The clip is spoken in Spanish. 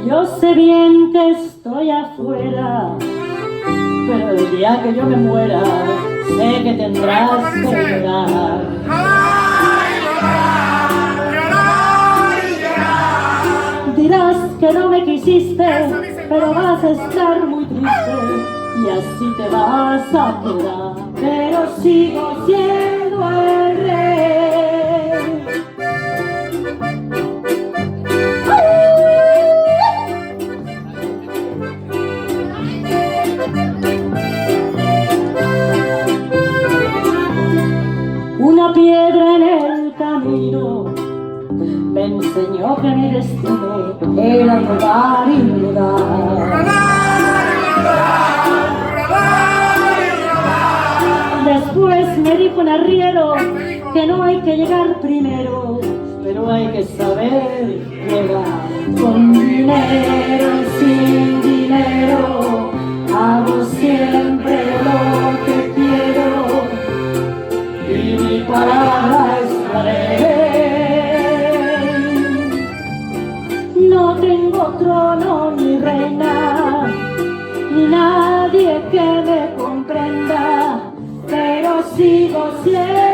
Yo sé bien que estoy afuera, pero el día que yo me muera, sé que tendrás que llorar. Dirás que no me quisiste, pero vas a estar muy triste y así te vas a quedar. Pero sigo siendo el rey. Una piedra en el camino me enseñó que mi destino era rodar y rodar. Después me dijo un arriero que no hay que llegar primero, pero hay que saber llegar. Con dinero y sin dinero hago siempre lo que quiero y mi palabra es la ley. No tengo trono ni reina, ni nadie que me comprenda, pero sigo siendo